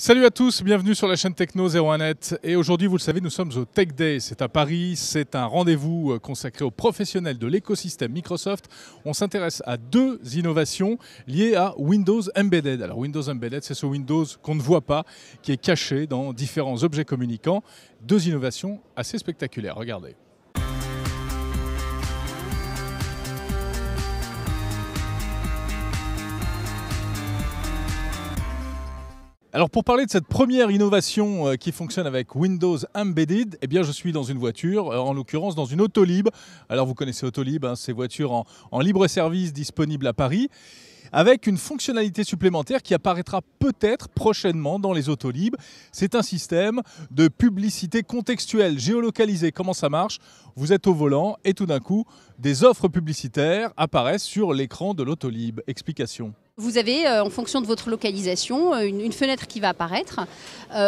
Salut à tous, bienvenue sur la chaîne Techno 01net. Et aujourd'hui, vous le savez, nous sommes au Tech Day. C'est à Paris, c'est un rendez-vous consacré aux professionnels de l'écosystème Microsoft. On s'intéresse à deux innovations liées à Windows Embedded. Alors Windows Embedded, c'est ce Windows qu'on ne voit pas, qui est caché dans différents objets communicants. Deux innovations assez spectaculaires, regardez. Alors pour parler de cette première innovation qui fonctionne avec Windows Embedded, eh bien je suis dans une voiture, en l'occurrence dans une Autolib. Alors vous connaissez Autolib, ces voitures en libre service disponibles à Paris, avec une fonctionnalité supplémentaire qui apparaîtra peut-être prochainement dans les Autolib. C'est un système de publicité contextuelle, géolocalisée. Comment ça marche? Vous êtes au volant et tout d'un coup, des offres publicitaires apparaissent sur l'écran de l'Autolib. Explication. Vous avez, en fonction de votre localisation, une fenêtre qui va apparaître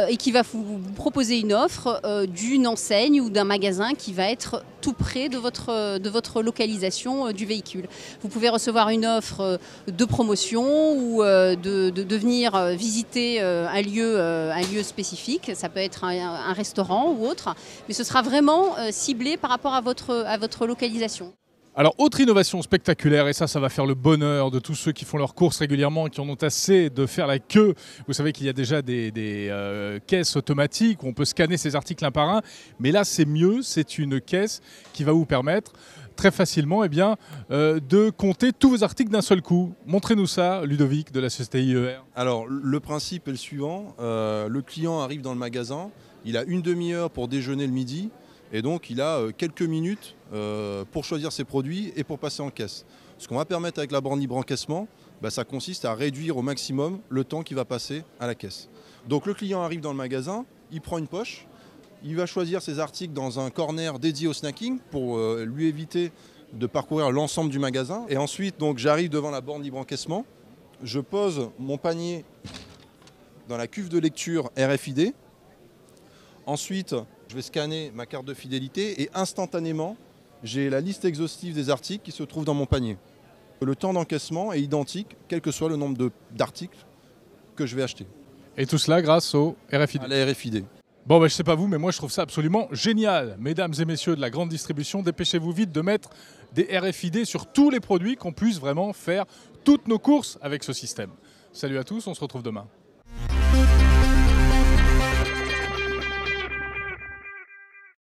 et qui va vous proposer une offre d'une enseigne ou d'un magasin qui va être tout près de votre localisation du véhicule. Vous pouvez recevoir une offre de promotion ou de venir visiter un lieu spécifique. Ça peut être un restaurant ou autre, mais ce sera vraiment ciblé par rapport à votre localisation. Alors, autre innovation spectaculaire, et ça va faire le bonheur de tous ceux qui font leurs courses régulièrement, qui en ont assez de faire la queue. Vous savez qu'il y a déjà des caisses automatiques où on peut scanner ces articles un par un, mais là c'est mieux, c'est une caisse qui va vous permettre très facilement de compter tous vos articles d'un seul coup. Montrez-nous ça, Ludovic de la société IER. Alors, le principe est le suivant, le client arrive dans le magasin, il a une demi-heure pour déjeuner le midi, et donc il a quelques minutes pour choisir ses produits et pour passer en caisse. Ce qu'on va permettre avec la borne libre encaissement, ça consiste à réduire au maximum le temps qu'il va passer à la caisse. Donc le client arrive dans le magasin, il prend une poche, il va choisir ses articles dans un corner dédié au snacking pour lui éviter de parcourir l'ensemble du magasin. Et ensuite, j'arrive devant la borne libre encaissement, je pose mon panier dans la cuve de lecture RFID. Ensuite, je vais scanner ma carte de fidélité et instantanément, j'ai la liste exhaustive des articles qui se trouvent dans mon panier. Le temps d'encaissement est identique, quel que soit le nombre d'articles que je vais acheter. Et tout cela grâce au RFID. À la RFID. Bon, je sais pas vous, mais moi je trouve ça absolument génial. Mesdames et messieurs de la grande distribution, dépêchez-vous vite de mettre des RFID sur tous les produits, qu'on puisse vraiment faire toutes nos courses avec ce système. Salut à tous, on se retrouve demain.